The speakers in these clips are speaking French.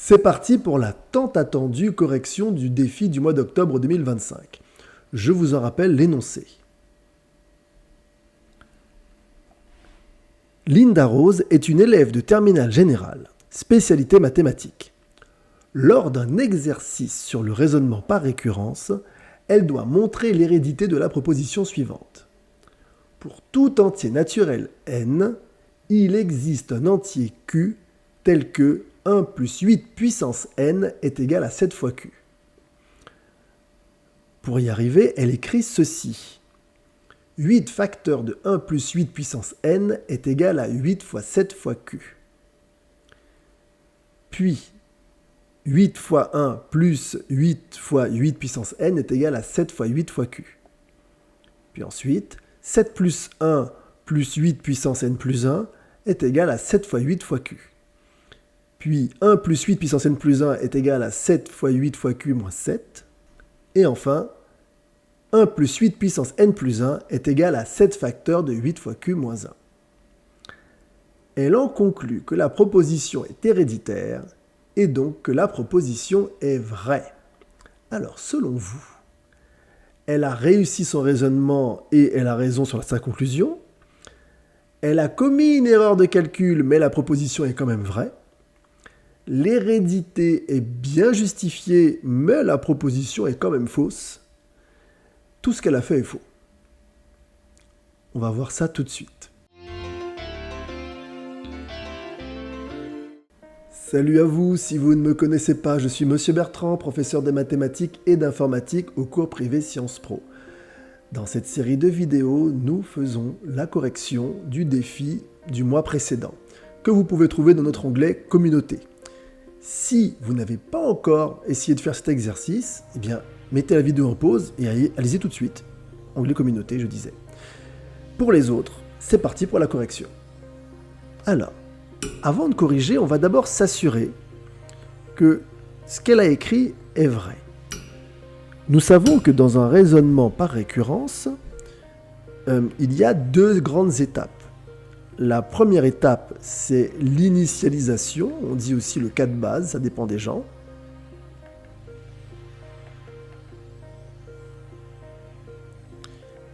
C'est parti pour la tant attendue correction du défi du mois d'octobre 2025. Je vous en rappelle l'énoncé. Linda Rose est une élève de terminale générale, spécialité mathématiques. Lors d'un exercice sur le raisonnement par récurrence, elle doit montrer l'hérédité de la proposition suivante. Pour tout entier naturel n, il existe un entier q tel que 1 plus 8 puissance n est égal à 7 fois q. Pour y arriver, elle écrit ceci. 8 facteur de 1 plus 8 puissance n est égal à 8 fois 7 fois q. Puis, 8 fois 1 plus 8 fois 8 puissance n est égal à 7 fois 8 fois q. Puis ensuite, 7 plus 1 plus 8 puissance n plus 1 est égal à 7 fois 8 fois q. Puis 1 plus 8 puissance n plus 1 est égal à 7 fois 8 fois q moins 7. Et enfin, 1 plus 8 puissance n plus 1 est égal à 7 facteurs de 8 fois q moins 1. Elle en conclut que la proposition est héréditaire et donc que la proposition est vraie. Alors, selon vous, elle a réussi son raisonnement et elle a raison sur sa conclusion. Elle a commis une erreur de calcul, mais la proposition est quand même vraie. L'hérédité est bien justifiée, mais la proposition est quand même fausse. Tout ce qu'elle a fait est faux. On va voir ça tout de suite. Salut à vous, si vous ne me connaissez pas, je suis Monsieur Bertrand, professeur de mathématiques et d'informatique au cours privé Sciences Po. Dans cette série de vidéos, nous faisons la correction du défi du mois précédent, que vous pouvez trouver dans notre onglet « Communauté ». Si vous n'avez pas encore essayé de faire cet exercice, eh bien, mettez la vidéo en pause et allez-y tout de suite. Onglet Communauté, je disais. Pour les autres, c'est parti pour la correction. Alors, avant de corriger, on va d'abord s'assurer que ce qu'elle a écrit est vrai. Nous savons que dans un raisonnement par récurrence, il y a deux grandes étapes. La première étape, c'est l'initialisation, on dit aussi le cas de base, ça dépend des gens.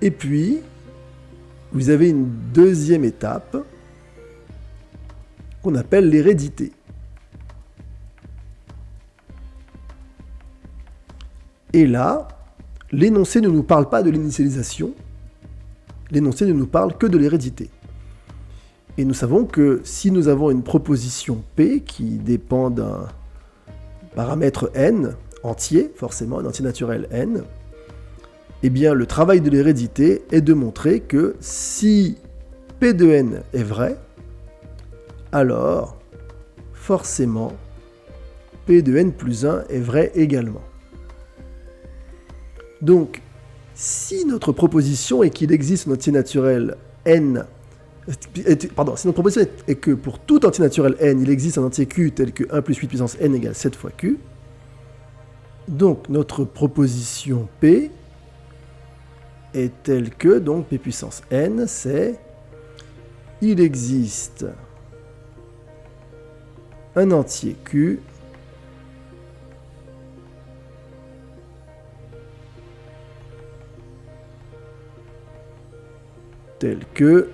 Et puis, vous avez une deuxième étape qu'on appelle l'hérédité. Et là, l'énoncé ne nous parle pas de l'initialisation, l'énoncé ne nous parle que de l'hérédité. Et nous savons que si nous avons une proposition P qui dépend d'un paramètre n entier, forcément un entier naturel n, eh bien le travail de l'hérédité est de montrer que si P de n est vrai, alors forcément P de n plus 1 est vrai également. Donc, si notre proposition est qu'il existe un entier naturel n, si notre proposition est que pour tout entier naturel n, il existe un entier q tel que 1 plus 8 puissance n égale 7 fois q, donc notre proposition P est telle que, donc P puissance n, c'est il existe un entier q tel que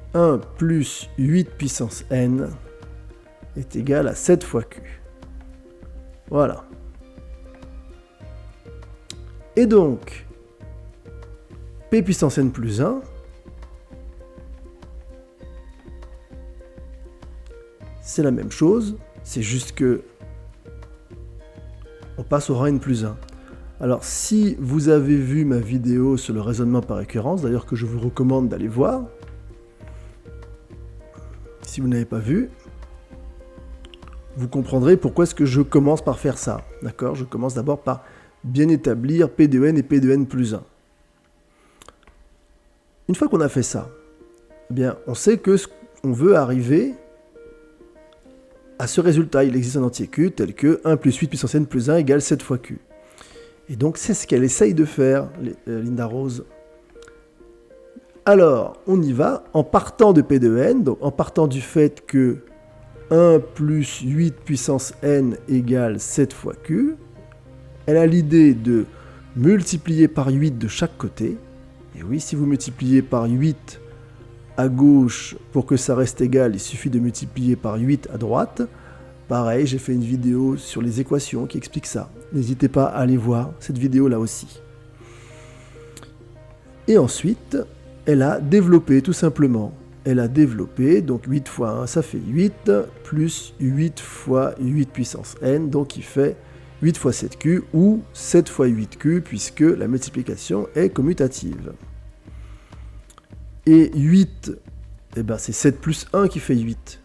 « 1 plus 8 puissance n est égal à 7 fois q ». Voilà. Et donc, P puissance n plus 1, c'est la même chose, c'est juste que on passe au rang n plus 1. Alors, si vous avez vu ma vidéo sur le raisonnement par récurrence, d'ailleurs que je vous recommande d'aller voir, si vous n'avez pas vu, vous comprendrez pourquoi est-ce que je commence par faire ça. D'accord ? Je commence d'abord par bien établir P de n et P de n plus 1. Une fois qu'on a fait ça, eh bien, on sait que on veut arriver à ce résultat. Il existe un entier q tel que 1 plus 8 puissance n plus 1 égale 7 fois q. Et donc, c'est ce qu'elle essaye de faire, Linda Rose. Alors, on y va en partant de P de n, donc en partant du fait que 1 plus 8 puissance n égale 7 fois q. Elle a l'idée de multiplier par 8 de chaque côté. Et oui, si vous multipliez par 8 à gauche pour que ça reste égal, il suffit de multiplier par 8 à droite. Pareil, j'ai fait une vidéo sur les équations qui explique ça. N'hésitez pas à aller voir cette vidéo là aussi. Et ensuite, elle a développé tout simplement. Elle a développé, donc 8 fois 1, ça fait 8, plus 8 fois 8 puissance n, donc il fait 8 fois 7q, ou 7 fois 8q, puisque la multiplication est commutative. Et 8, eh ben c'est 7 plus 1 qui fait 8.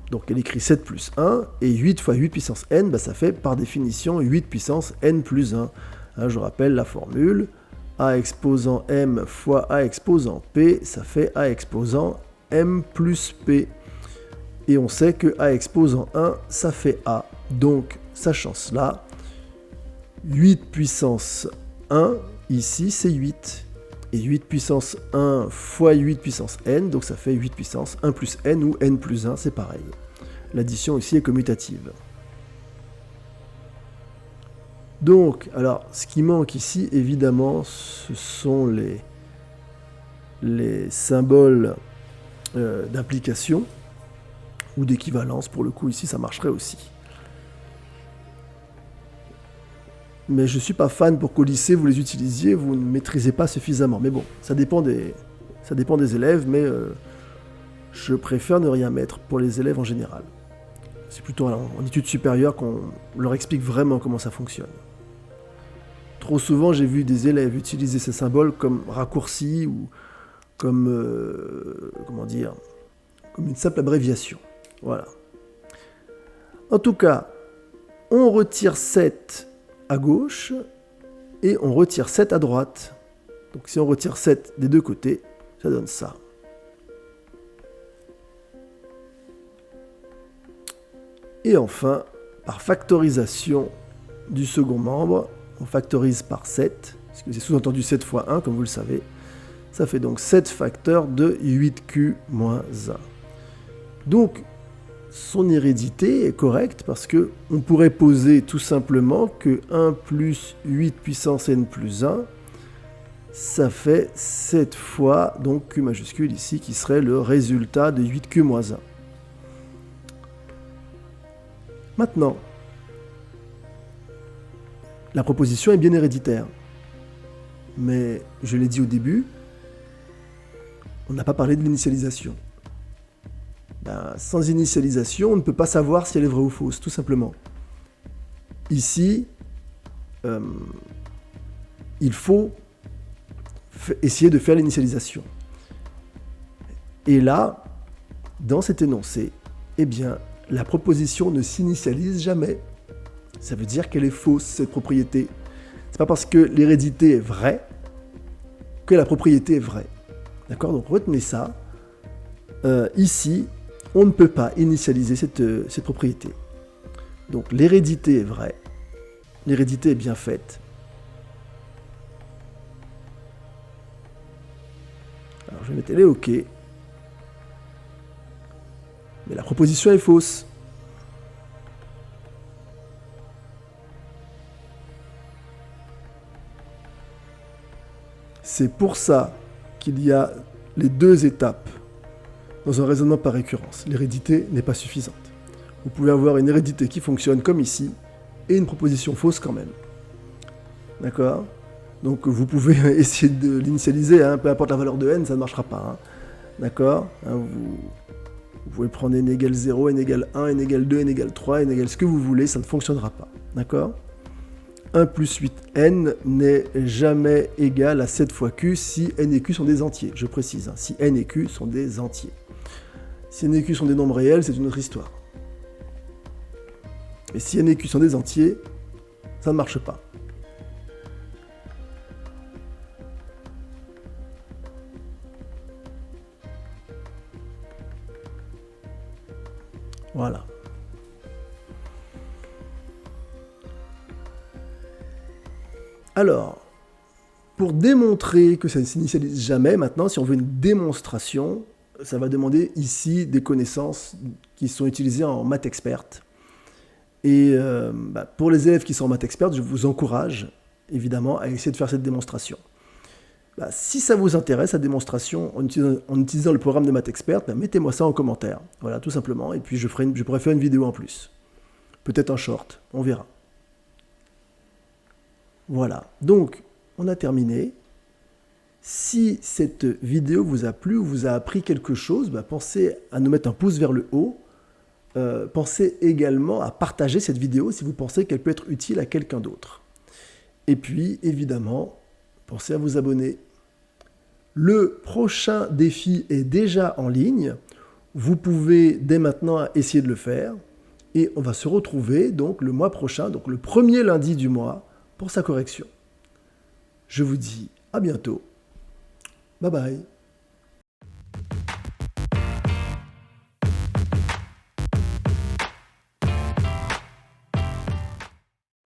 Donc elle écrit 7 plus 1, et 8 fois 8 puissance n, ben ça fait par définition 8 puissance n plus 1. Hein, je rappelle la formule, a exposant m fois a exposant p, ça fait a exposant m plus p. Et on sait que a exposant 1, ça fait a. Donc, sachant cela, 8 puissance 1, ici, c'est 8. Et 8 puissance 1 fois 8 puissance n, donc ça fait 8 puissance 1 plus n ou n plus 1, c'est pareil. L'addition ici est commutative. Donc, alors, ce qui manque ici, évidemment, ce sont les symboles d'implication ou d'équivalence. Pour le coup, ici, ça marcherait aussi. Mais je ne suis pas fan pour qu'au lycée, vous les utilisiez, vous ne maîtrisez pas suffisamment. Mais bon, ça dépend des élèves, mais je préfère ne rien mettre pour les élèves en général. C'est plutôt en études supérieures qu'on leur explique vraiment comment ça fonctionne. Trop souvent, j'ai vu des élèves utiliser ces symboles comme raccourcis ou comme, comment dire, comme une simple abréviation. Voilà. En tout cas, on retire 7 à gauche et on retire 7 à droite. Donc si on retire 7 des deux côtés, ça donne ça. Et enfin, par factorisation du second membre, on factorise par 7, parce que c'est sous-entendu 7 fois 1, comme vous le savez. Ça fait donc 7 facteurs de 8q moins 1. Donc, son hérédité est correcte parce qu'on pourrait poser tout simplement que 1 plus 8 puissance n plus 1, ça fait 7 fois, donc q majuscule ici, qui serait le résultat de 8q moins 1. Maintenant, la proposition est bien héréditaire. Mais, je l'ai dit au début, on n'a pas parlé de l'initialisation. Ben, sans initialisation, on ne peut pas savoir si elle est vraie ou fausse, tout simplement. Ici, il faut essayer de faire l'initialisation. Et là, dans cet énoncé, eh bien, la proposition ne s'initialise jamais. Ça veut dire qu'elle est fausse, cette propriété. C'est pas parce que l'hérédité est vraie que la propriété est vraie. D'accord? Donc retenez ça. Ici, on ne peut pas initialiser cette propriété. Donc l'hérédité est vraie. L'hérédité est bien faite. Alors je vais mettre les OK. Mais la proposition est fausse. C'est pour ça qu'il y a les deux étapes dans un raisonnement par récurrence. L'hérédité n'est pas suffisante. Vous pouvez avoir une hérédité qui fonctionne comme ici, et une proposition fausse quand même. D'accord? Donc vous pouvez essayer de l'initialiser, hein, peu importe la valeur de n, ça ne marchera pas. Hein. D'accord? Hein, vous pouvez prendre n égale 0, n égale 1, n égale 2, n égale 3, n égale ce que vous voulez, ça ne fonctionnera pas. D'accord? 1 plus 8n n'est jamais égal à 7 fois q si n et q sont des entiers, je précise, hein, si n et q sont des entiers. Si n et q sont des nombres réels, c'est une autre histoire. Et si n et q sont des entiers, ça ne marche pas. Voilà. Alors, Pour démontrer que ça ne s'initialise jamais, maintenant, si on veut une démonstration, ça va demander ici des connaissances qui sont utilisées en maths experte. Et pour les élèves qui sont en maths experte, je vous encourage évidemment à essayer de faire cette démonstration. Si ça vous intéresse, la démonstration en utilisant le programme de maths experte, mettez-moi ça en commentaire. Voilà, tout simplement. Et puis je pourrais faire une vidéo en plus. Peut-être un short, on verra. Voilà, donc on a terminé. Si cette vidéo vous a plu ou vous a appris quelque chose, pensez à nous mettre un pouce vers le haut. Pensez également à partager cette vidéo si vous pensez qu'elle peut être utile à quelqu'un d'autre. Et puis, évidemment, pensez à vous abonner. Le prochain défi est déjà en ligne. Vous pouvez dès maintenant essayer de le faire. Et on va se retrouver donc le mois prochain, donc le premier lundi du mois, pour sa correction. Je vous dis à bientôt. Bye bye.